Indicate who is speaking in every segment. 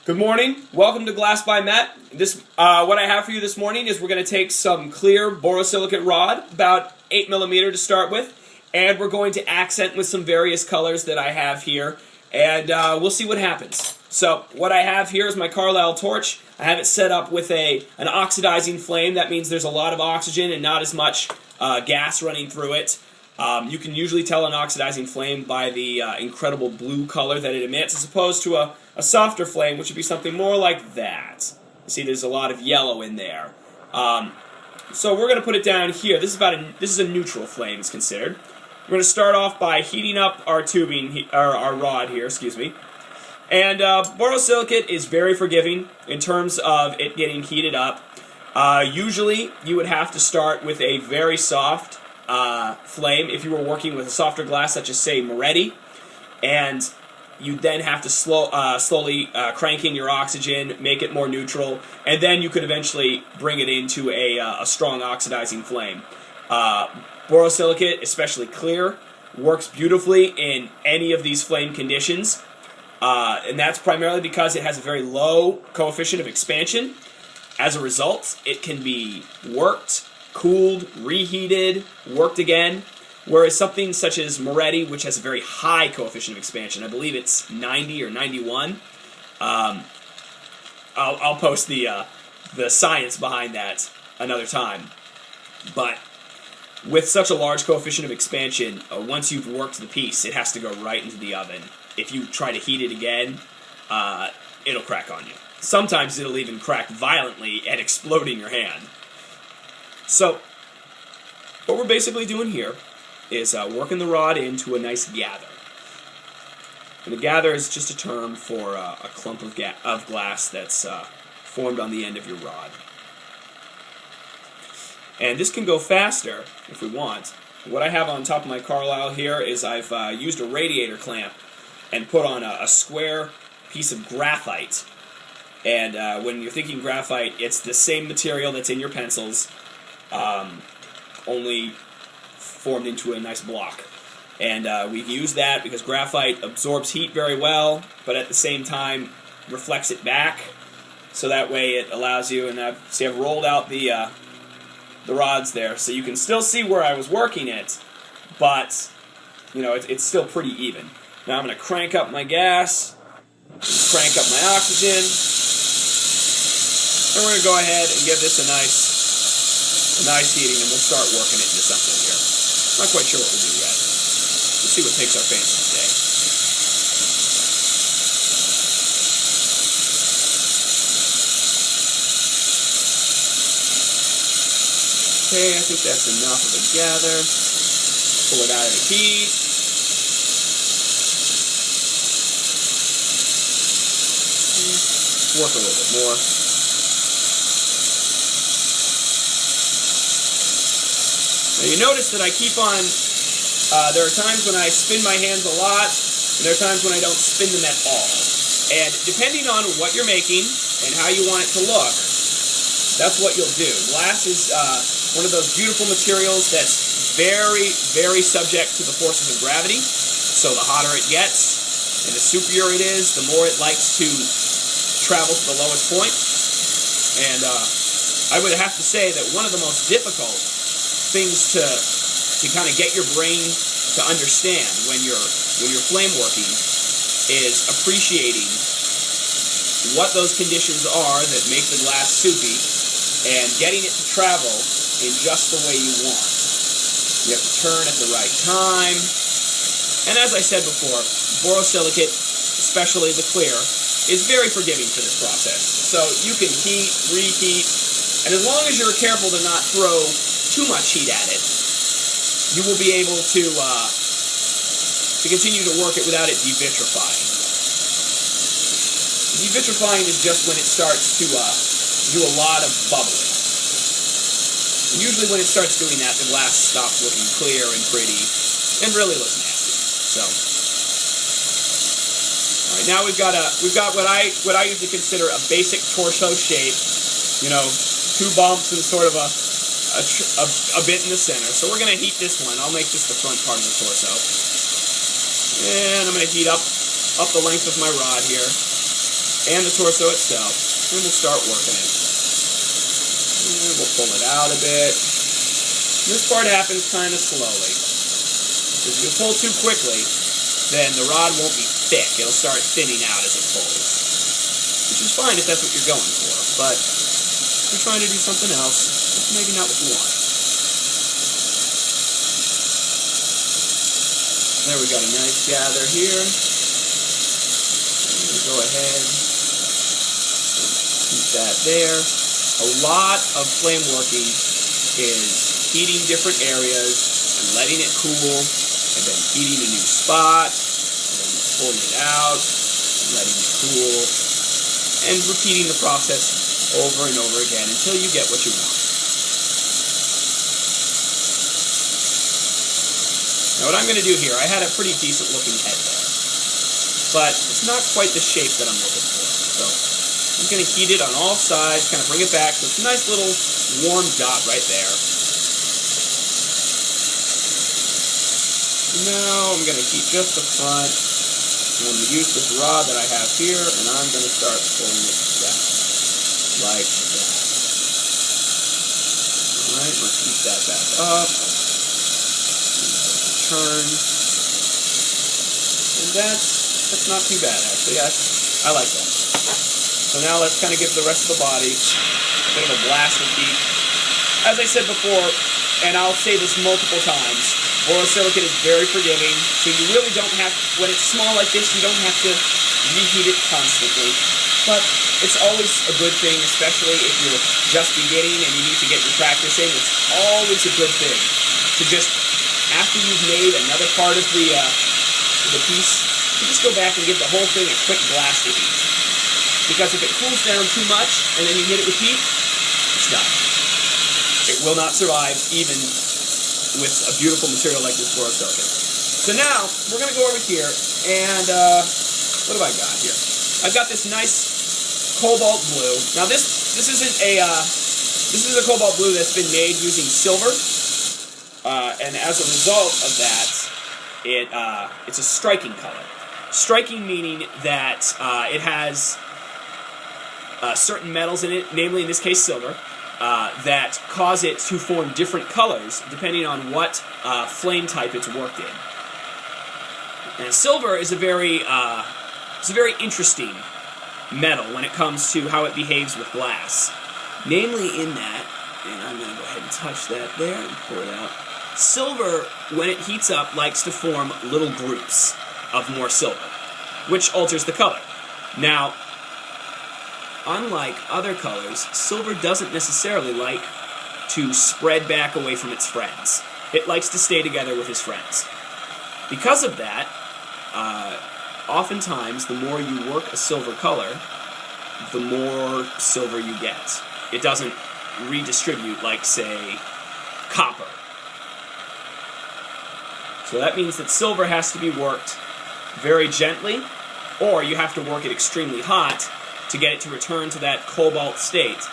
Speaker 1: Good morning. Welcome to Glass by Matt. What I have for you this morning is we're going to take some clear borosilicate rod, about 8 millimeter to start with, and we're going to accent with some various colors that I have here, and we'll see what happens. So what I have here is my Carlisle torch. I have it set up with an oxidizing flame. That means there's a lot of oxygen and not as much gas running through it. You can usually tell an oxidizing flame by the incredible blue color that it emits, as opposed to a softer flame, which would be something more like that. You see, there's a lot of yellow in there. So we're going to put it down here. This is a neutral flame, it's considered. We're going to start off by heating up our tubing, our rod here, excuse me. And borosilicate is very forgiving in terms of it getting heated up. Usually, you would have to start with a very soft flame if you were working with a softer glass, such as, say, Moretti, and you then have to slowly crank in your oxygen, make it more neutral, and then you could eventually bring it into a strong oxidizing flame. Borosilicate, especially clear, works beautifully in any of these flame conditions, and that's primarily because it has a very low coefficient of expansion. As a result, it can be worked, cooled, reheated, worked again, whereas something such as Moretti, which has a very high coefficient of expansion, I believe it's 90 or 91, I'll post the science behind that another time, but with such a large coefficient of expansion, once you've worked the piece, it has to go right into the oven. If you try to heat it again, it'll crack on you. Sometimes it'll even crack violently and explode in your hand. So, what we're basically doing here is working the rod into a nice gather. And a gather is just a term for a clump of glass that's formed on the end of your rod. And this can go faster if we want. What I have on top of my Carlisle here is I've used a radiator clamp and put on a square piece of graphite. And when you're thinking graphite, it's the same material that's in your pencils, only formed into a nice block. And we use that because graphite absorbs heat very well, but at the same time reflects it back, so that way it allows you, and I've rolled out the rods there, so you can still see where I was working it, but you know it's still pretty even. Now I'm going to crank up my gas, crank up my oxygen, and we're going to go ahead and give this a nice heating, and we'll start working it into something here. Not quite sure what we'll do yet. Let's see what takes our fancy today. Okay, I think that's enough of a gather. Pull it out of the heat. Work a little bit more. Now you notice that I keep on, there are times when I spin my hands a lot, and there are times when I don't spin them at all. And depending on what you're making and how you want it to look, that's what you'll do. Glass is one of those beautiful materials that's very, very subject to the forces of gravity. So the hotter it gets, and the soupier it is, the more it likes to travel to the lowest point. And I would have to say that one of the most difficult things to kind of get your brain to understand when you're flame working is appreciating what those conditions are that make the glass soupy and getting it to travel in just the way you want. You have to turn at the right time. And as I said before, borosilicate, especially the clear, is very forgiving for this process. So you can heat, reheat, and as long as you're careful to not throw too much heat at it, you will be able to continue to work it without it devitrifying. Devitrifying is just when it starts to do a lot of bubbling. And usually when it starts doing that, the glass stops looking clear and pretty and really looks nasty. So, all right, now we've got what I usually consider a basic torso shape. You know, two bumps and sort of a bit in the center. So we're going to heat this one. I'll make this the front part of the torso. And I'm going to heat up the length of my rod here. and the torso itself, and we'll start working it. And we'll pull it out a bit. This part happens kind of slowly. If you pull too quickly, then the rod won't be thick. It'll start thinning out as it pulls, which is fine if that's what you're going for, but if you're trying to do something else, that's maybe not what you want. There, we got a nice gather here. Go ahead, keep that there. A lot of flame working is heating different areas and letting it cool, and then heating a new spot, and then pulling it out, and letting it cool, and repeating the process over and over again until you get what you want. Now what I'm going to do here, I had a pretty decent looking head there, but it's not quite the shape that I'm looking for. So I'm going to heat it on all sides, kind of bring it back, so it's a nice little warm dot right there. Now I'm going to heat just the front. I'm going to use this rod that I have here, and I'm going to start pulling it down, like that. Alright, let's heat that back up. Turn. And that's not too bad, actually. I like that. So now let's kind of give the rest of the body a bit of a blast of heat. As I said before, and I'll say this multiple times, borosilicate is very forgiving, so you really don't have, when it's small like this, you don't have to reheat it constantly. But it's always a good thing, especially if you're just beginning and you need to get your practice in. It's always a good thing to just, after you've made another part of the piece, you just go back and give the whole thing a quick blast of heat. Because if it cools down too much and then you hit it with heat, it's done. It will not survive even with a beautiful material like this borosilicate. So now, we're going to go over here, and what have I got here? I've got this nice cobalt blue. Now this isn't a, this is a cobalt blue that's been made using silver, and as a result of that, it's a striking color. Striking meaning that it has certain metals in it, namely in this case silver, that cause it to form different colors depending on what flame type it's worked in. And silver is a very interesting metal when it comes to how it behaves with glass. Namely in that, and I'm going to go ahead and touch that there and pull it out. Silver, when it heats up, likes to form little groups of more silver, which alters the color. Now, unlike other colors, silver doesn't necessarily like to spread back away from its friends. It likes to stay together with its friends. Because of that, oftentimes the more you work a silver color, the more silver you get. It doesn't redistribute like, say, copper. So that means that silver has to be worked very gently, or you have to work it extremely hot to get it to return to that cobalt state.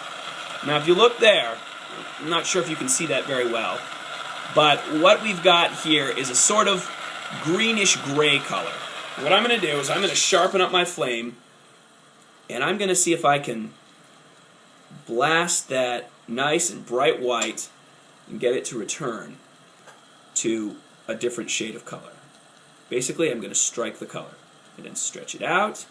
Speaker 1: Now if you look there, I'm not sure if you can see that very well, but what we've got here is a sort of greenish-gray color. What I'm going to do is I'm going to sharpen up my flame, and I'm going to see if I can blast that nice and bright white and get it to return to a different shade of color. Basically, I'm going to strike the color and then stretch it out.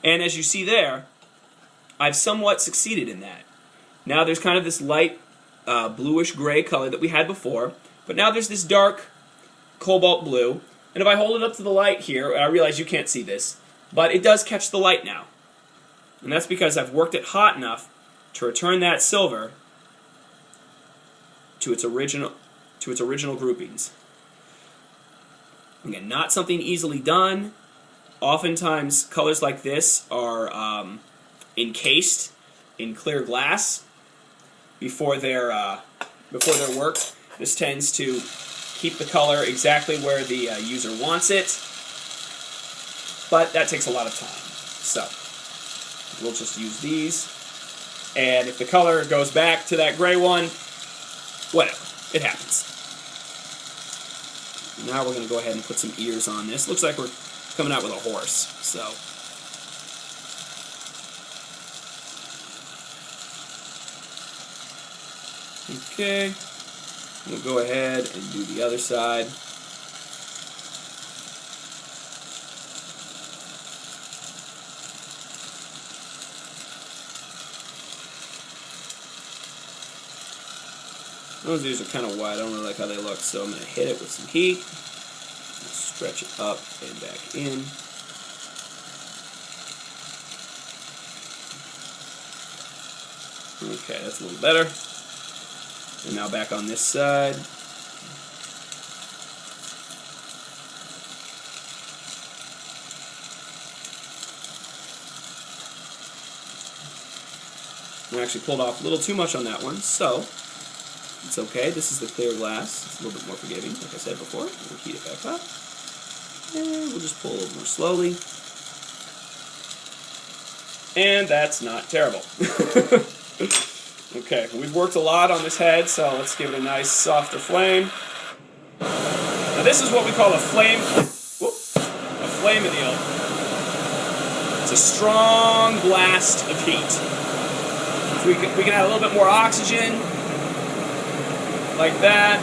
Speaker 1: And as you see there, I've somewhat succeeded in that. Now there's kind of this light bluish-gray color that we had before, but now there's this dark cobalt blue. And if I hold it up to the light here, I realize you can't see this, but it does catch the light now. And that's because I've worked it hot enough to return that silver to its original groupings. Again, not something easily done. Oftentimes, colors like this are encased in clear glass before they're worked. This tends to keep the color exactly where the user wants it, but that takes a lot of time. So we'll just use these, and if the color goes back to that gray one, whatever, it happens. Now we're going to go ahead and put some ears on this. Looks like we're coming out with a horse, so. Okay, we'll go ahead and do the other side. Those ears are kind of wide. I don't really like how they look, so I'm going to hit it with some heat. Stretch it up and back in. Okay, that's a little better. And now back on this side. I actually pulled off a little too much on that one, so it's okay. This is the clear glass. It's a little bit more forgiving, like I said before. We'll heat it back up. And we'll just pull a little more slowly. And that's not terrible. Okay, we've worked a lot on this head, so let's give it a nice softer flame. Now this is what we call a flame anneal. It's a strong blast of heat. So we can add a little bit more oxygen, like that.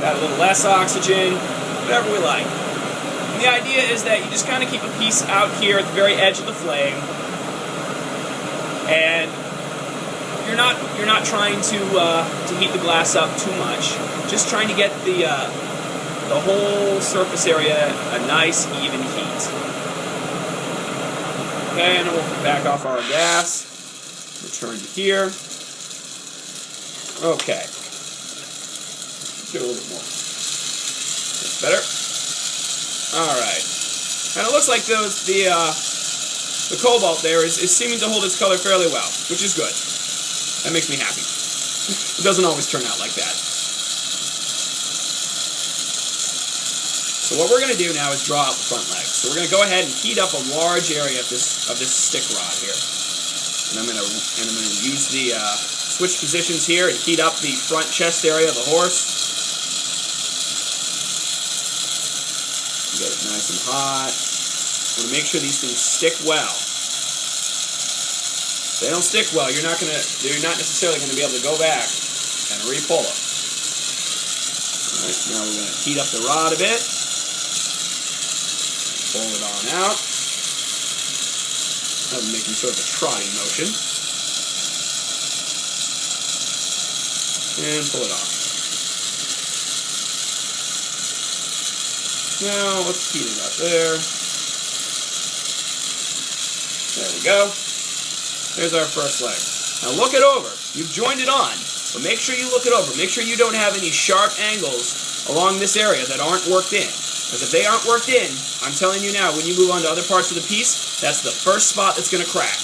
Speaker 1: Add a little less oxygen, whatever we like. And the idea is that you just kind of keep a piece out here at the very edge of the flame, and you're not trying to heat the glass up too much. Just trying to get the whole surface area a nice even heat. Okay, and then we'll back off our gas. Return to here. Okay. Get a little bit more. That's better. All right. And it looks like the cobalt there is seeming to hold its color fairly well, which is good. That makes me happy. It doesn't always turn out like that. So what we're going to do now is draw out the front legs. So we're going to go ahead and heat up a large area of this stick rod here. And I'm going to use the switch positions here and heat up the front chest area of the horse. Get it nice and hot. I want to make sure these things stick well. If they don't stick well, you're not necessarily going to be able to go back and re-pull them. All right, now we're going to heat up the rod a bit. Pull it on out. I'm making sort of a trotting motion. And pull it off. Now let's heat it up there. There we go. There's our first leg. Now look it over. You've joined it on, but make sure you look it over. Make sure you don't have any sharp angles along this area that aren't worked in. Because if they aren't worked in, I'm telling you now, when you move on to other parts of the piece, that's the first spot that's going to crack.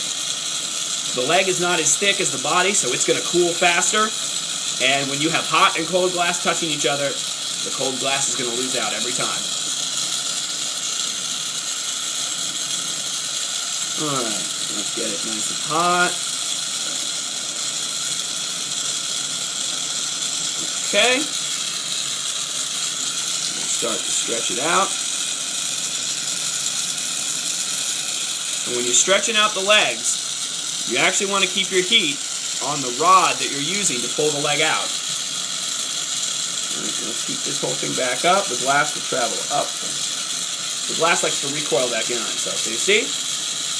Speaker 1: The leg is not as thick as the body, so it's going to cool faster. And when you have hot and cold glass touching each other, the cold glass is going to lose out every time. Alright, let's get it nice and hot. Okay. Start to stretch it out. And when you're stretching out the legs, you actually want to keep your heat on the rod that you're using to pull the leg out. Alright, let's heat this whole thing back up. The glass will travel up. The glass likes to recoil back in on itself. So you see?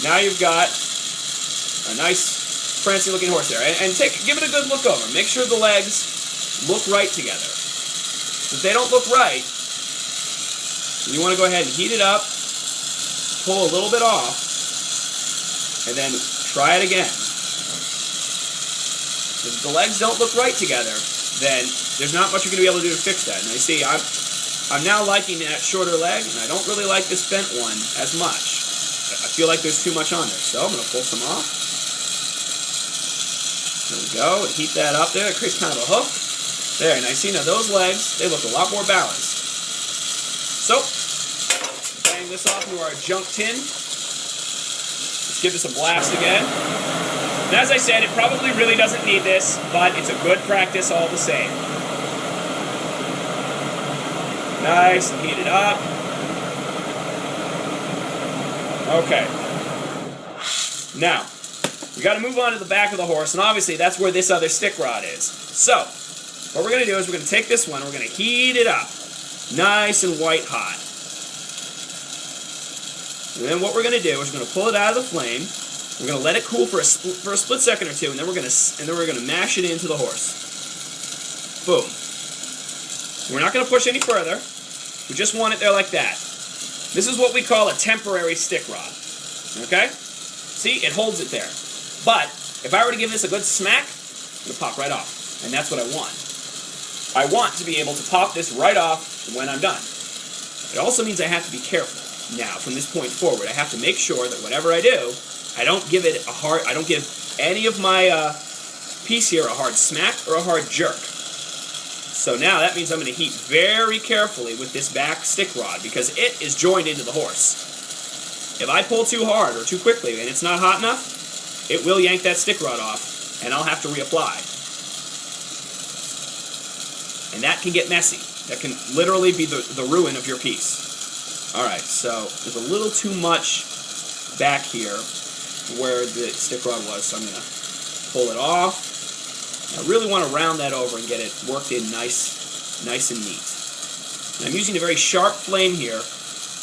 Speaker 1: Now you've got a nice, fancy-looking horse there. And give it a good look over. Make sure the legs look right together. If they don't look right, you want to go ahead and heat it up, pull a little bit off, and then try it again. If the legs don't look right together, then there's not much you're going to be able to do to fix that. And I see I'm now liking that shorter leg, and I don't really like this bent one as much. I feel like there's too much on there, so I'm going to pull some off. There we go, and heat that up there. It creates kind of a hook. There, and I see now those legs, they look a lot more balanced. So, bang this off into our junk tin. Let's give this a blast again. And as I said, it probably really doesn't need this, but it's a good practice all the same. Nice and heated up. Okay. Now, we got to move on to the back of the horse, and obviously that's where this other stick rod is. So, what we're going to do is we're going to take this one, and we're going to heat it up. Nice and white hot. And then what we're going to do is we're going to pull it out of the flame. We're going to let it cool for a split second or two, and then we're going to mash it into the horse. Boom. We're not going to push any further. We just want it there like that. This is what we call a temporary stick rod. Okay? See, it holds it there. But if I were to give this a good smack, it'll pop right off. And that's what I want. I want to be able to pop this right off when I'm done. It also means I have to be careful. Now, from this point forward, I have to make sure that whatever I do, I don't give any of my piece here a hard smack or a hard jerk. So now that means I'm going to heat very carefully with this back stick rod because it is joined into the horse. If I pull too hard or too quickly and it's not hot enough, it will yank that stick rod off and I'll have to reapply. And that can get messy. That can literally be the ruin of your piece. Alright, so there's a little too much back here where the stick rod was, so I'm going to pull it off. I really want to round that over and get it worked in nice and neat. And I'm using a very sharp flame here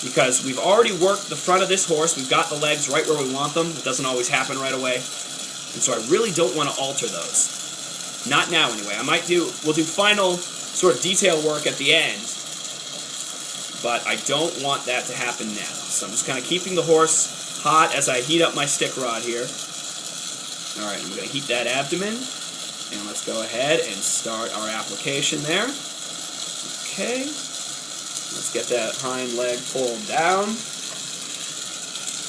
Speaker 1: because we've already worked the front of this horse. We've got the legs right where we want them. It doesn't always happen right away. And so I really don't want to alter those. Not now anyway. We'll do final sort of detail work at the end. But I don't want that to happen now. So I'm just kind of keeping the horse hot as I heat up my stick rod here. Alright, I'm going to heat that abdomen. And let's go ahead and start our application there. Okay. Let's get that hind leg pulled down.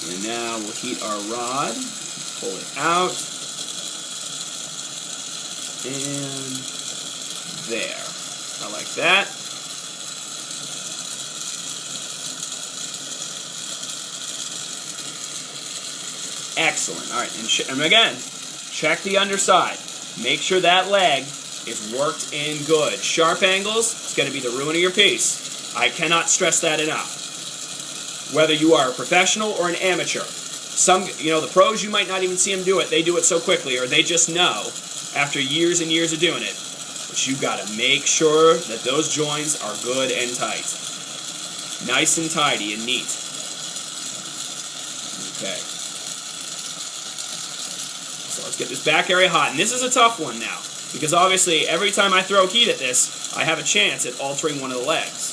Speaker 1: And now we'll heat our rod. Pull it out. And there. I like that. Excellent. All right, and again, check the underside. Make sure that leg is worked in good. Sharp angles, it's going to be the ruin of your piece. I cannot stress that enough. Whether you are a professional or an amateur. The pros, you might not even see them do it. They do it so quickly, or they just know after years and years of doing it. But you got to make sure that those joints are good and tight. Nice and tidy and neat. Okay. So let's get this back area hot. And this is a tough one now, because obviously every time I throw heat at this, I have a chance at altering one of the legs.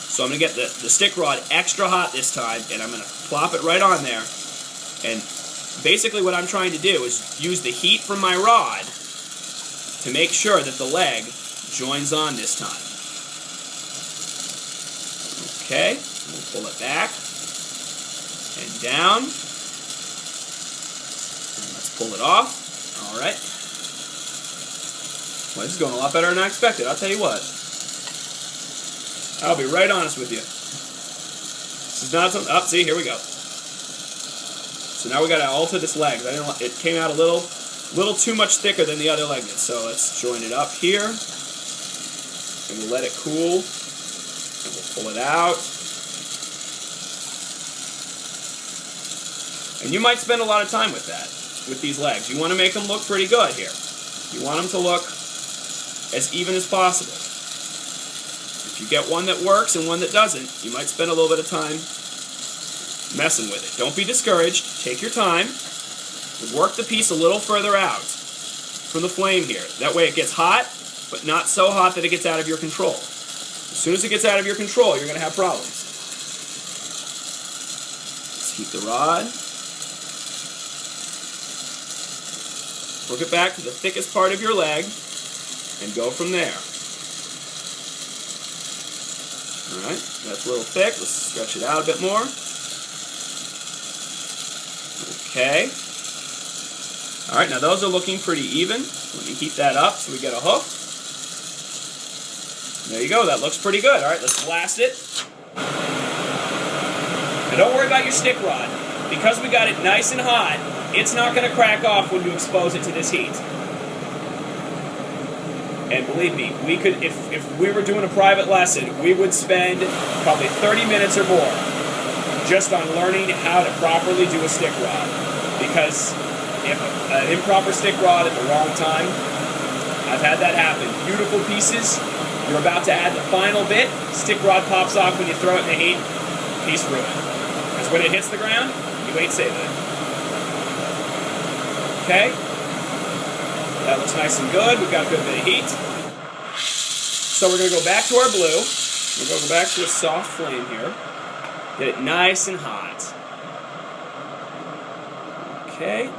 Speaker 1: So I'm going to get the stick rod extra hot this time, and I'm going to plop it right on there. And basically what I'm trying to do is use the heat from my rod to make sure that the leg joins on this time. Okay, we'll pull it back and down. Pull it off. Alright. Well, this is going a lot better than I expected. I'll tell you what. I'll be right honest with you. This is not something... see, here we go. So now we got to alter this leg. It came out a little too much thicker than the other leg did. So let's join it up here. And we'll let it cool. And we'll pull it out. And you might spend a lot of time with that. With these legs. You want to make them look pretty good here. You want them to look as even as possible. If you get one that works and one that doesn't, you might spend a little bit of time messing with it. Don't be discouraged. Take your time. Work the piece a little further out from the flame here. That way it gets hot, but not so hot that it gets out of your control. As soon as it gets out of your control, you're going to have problems. Let's heat the rod. Work it back to the thickest part of your leg and go from there. Alright, that's a little thick. Let's stretch it out a bit more. Okay. Alright, now those are looking pretty even. Let me heat that up so we get a hoof. There you go, that looks pretty good. Alright, let's blast it. Now don't worry about your stick rod. Because we got it nice and hot, it's not going to crack off when you expose it to this heat. And believe me, we could, if we were doing a private lesson, we would spend probably 30 minutes or more just on learning how to properly do a stick rod. Because if an improper stick rod at the wrong time, I've had that happen. Beautiful pieces, you're about to add the final bit, stick rod pops off when you throw it in the heat, piece ruined. Because when it hits the ground, you ain't saving it. Okay? That looks nice and good. We've got a good bit of heat. So we're going to go back to our blue. We're going to go back to a soft flame here. Get it nice and hot. Okay.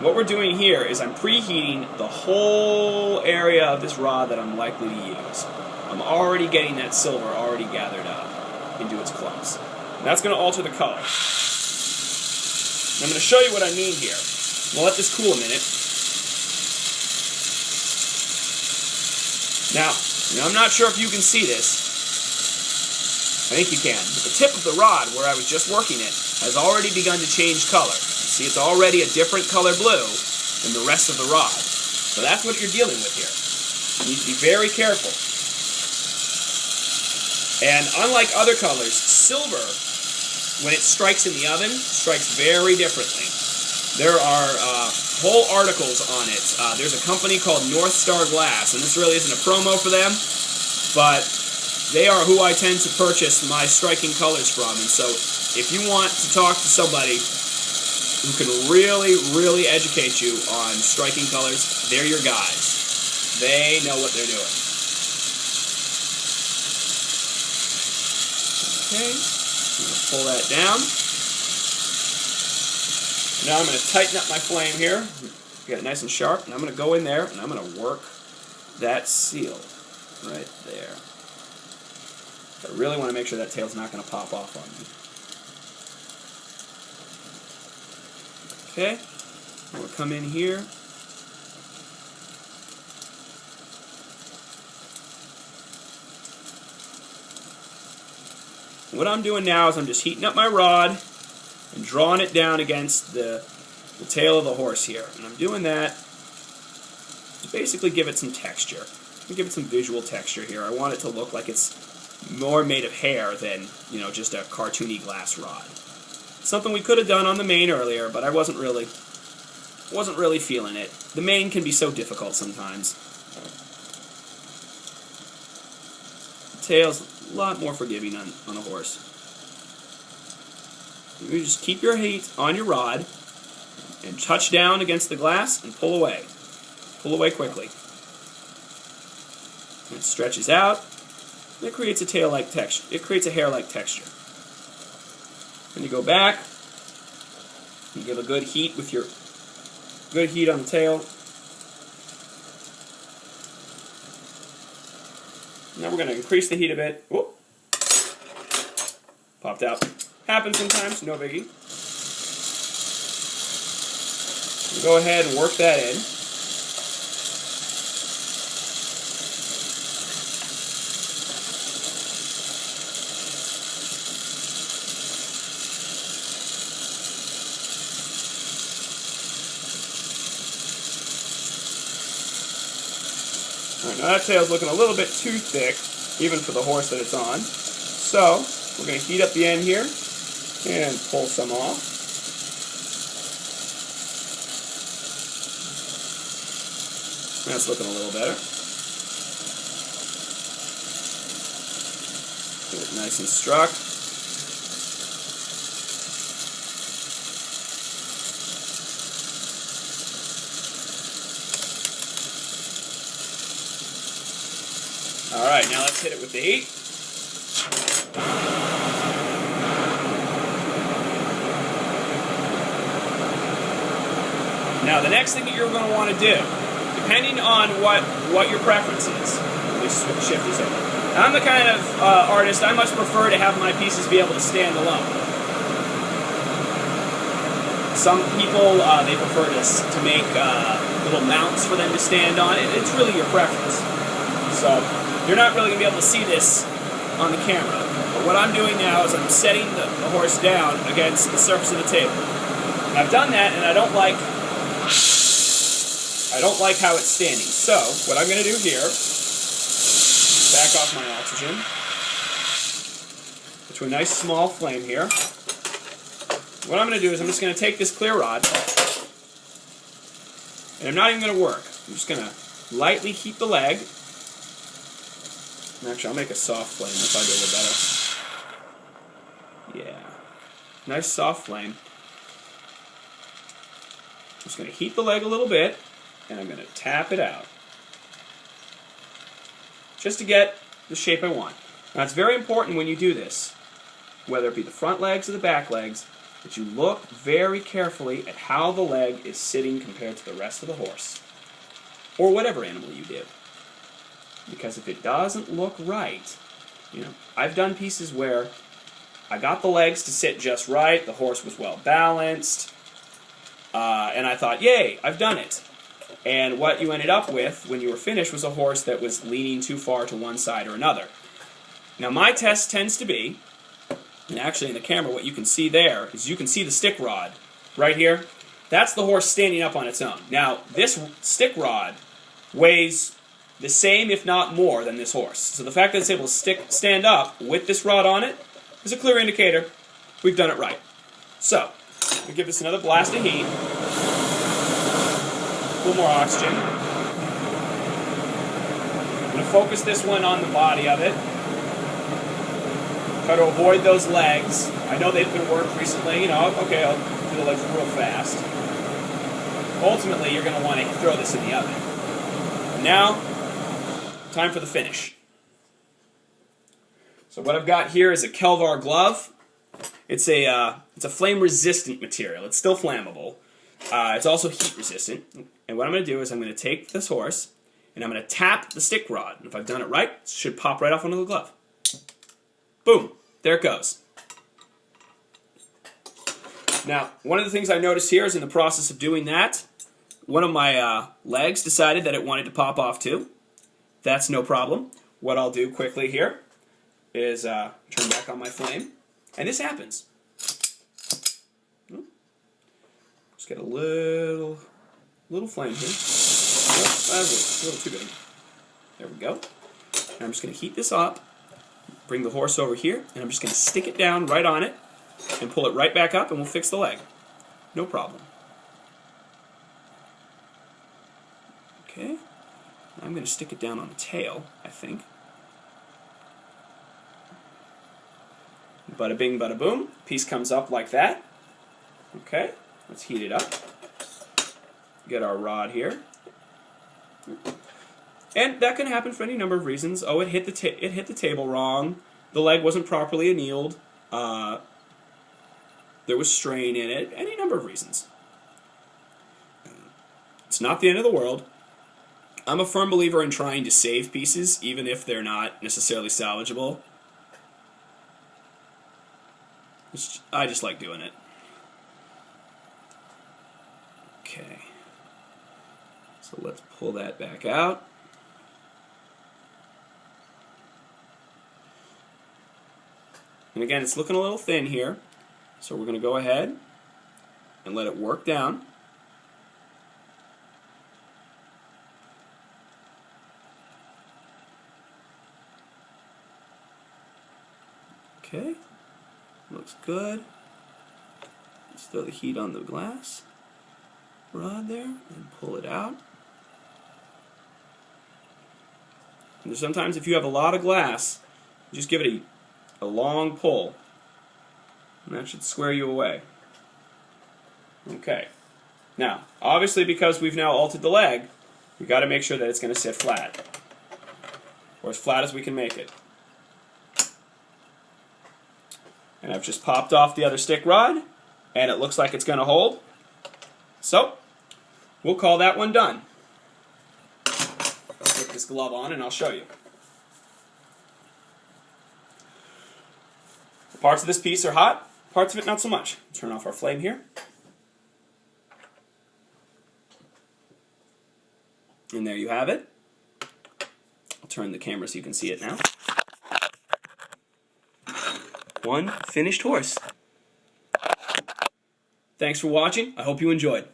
Speaker 1: What we're doing here is I'm preheating the whole area of this rod that I'm likely to use. I'm already getting that silver already gathered up into its clumps. And that's going to alter the color. And I'm going to show you what I mean here. We'll let this cool a minute. Now, I'm not sure if you can see this. I think you can. But the tip of the rod, where I was just working it, has already begun to change color. See, it's already a different color blue than the rest of the rod. So that's what you're dealing with here. You need to be very careful. And unlike other colors, silver, when it strikes in the oven, strikes very differently. There are whole articles on it. There's a company called North Star Glass, and this really isn't a promo for them, but they are who I tend to purchase my striking colors from. And so if you want to talk to somebody who can really, really educate you on striking colors, they're your guys. They know what they're doing. Okay, I'm going to pull that down. Now I'm going to tighten up my flame here, get it nice and sharp, and I'm going to go in there and I'm going to work that seal right there. I really want to make sure that tail's not going to pop off on me. Okay, we'll come in here. What I'm doing now is I'm just heating up my rod and drawing it down against the tail of the horse here. And I'm doing that to basically give it some texture. Give it some visual texture here. I want it to look like it's more made of hair than, just a cartoony glass rod. Something we could have done on the mane earlier, but I wasn't really feeling it. The mane can be so difficult sometimes. The tail's a lot more forgiving on a horse. You just keep your heat on your rod and touch down against the glass and pull away. Pull away quickly. And it stretches out. And it creates a tail-like texture. It creates a hair-like texture. Then you go back. You give a good heat with your good heat on the tail. Now we're going to increase the heat a bit. Whoop. Popped out. Happens sometimes, no biggie. We'll go ahead and work that in. Alright, now that tail's looking a little bit too thick, even for the horse that it's on. So, we're going to heat up the end here and pull some off. That's looking a little better. Get it nice and struck. Alright, now let's hit it with the heat. Now the next thing that you're going to want to do, depending on what your preference is, let me shift this over. Now, I'm the kind of artist, I much prefer to have my pieces be able to stand alone. Some people, they prefer to make little mounts for them to stand on. It's really your preference. So, you're not really going to be able to see this on the camera. But what I'm doing now is I'm setting the horse down against the surface of the table. And I've done that, and I don't like I don't like how it's standing. So, what I'm going to do here, back off my oxygen, get to a nice small flame here. What I'm going to do is I'm just going to take this clear rod, and I'm not even going to work. I'm just going to lightly heat the leg. And actually, I'll make a soft flame. That'll probably be a little better. Yeah. Nice soft flame. I'm just going to heat the leg a little bit, and I'm going to tap it out. Just to get the shape I want. Now, it's very important when you do this, whether it be the front legs or the back legs, that you look very carefully at how the leg is sitting compared to the rest of the horse, or whatever animal you do. Because if it doesn't look right, I've done pieces where I got the legs to sit just right, the horse was well balanced, and I thought, yay, I've done it. And what you ended up with when you were finished was a horse that was leaning too far to one side or another. Now my test tends to be, and actually in the camera what you can see there is you can see the stick rod right here. That's the horse standing up on its own. Now this stick rod weighs the same if not more than this horse. So the fact that it's able to stand up with this rod on it is a clear indicator we've done it right. So, we'll give this another blast of heat. A little more oxygen. I'm going to focus this one on the body of it. Try to avoid those legs. I know they've been worked recently. Okay, I'll do the legs real fast. Ultimately, you're going to want to throw this in the oven. And now, time for the finish. So what I've got here is a Kelvar glove. It's a flame-resistant material. It's still flammable. It's also heat-resistant. And what I'm going to do is I'm going to take this horse, and I'm going to tap the stick rod. And if I've done it right, it should pop right off onto the glove. Boom. There it goes. Now, one of the things I noticed here is in the process of doing that, one of my legs decided that it wanted to pop off too. That's no problem. What I'll do quickly here is turn back on my flame, and this happens. Just get a little flame here. Oh, that's a little too big. There we go. And I'm just going to heat this up, bring the horse over here, and I'm just going to stick it down right on it, and pull it right back up, and we'll fix the leg. No problem. Okay. I'm going to stick it down on the tail, I think. Bada bing, bada boom. Piece comes up like that. Okay, let's heat it up. Get our rod here. And that can happen for any number of reasons. Oh, it hit the table wrong. The leg wasn't properly annealed. There was strain in it. Any number of reasons. It's not the end of the world. I'm a firm believer in trying to save pieces, even if they're not necessarily salvageable. I just like doing it. Okay. So let's pull that back out. And again, it's looking a little thin here, so we're going to go ahead and let it work down. Okay, looks good. Let's throw the heat on the glass rod there and pull it out. And sometimes if you have a lot of glass, just give it a long pull, and that should square you away. Okay. Now, obviously because we've now altered the leg, we've got to make sure that it's going to sit flat, or as flat as we can make it. And I've just popped off the other stick rod, and it looks like it's going to hold. So, we'll call that one done. Let's put this glove on and I'll show you. Parts of this piece are hot, parts of it not so much. Turn off our flame here. And there you have it. I'll turn the camera so you can see it now. One finished horse. Thanks for watching. I hope you enjoyed.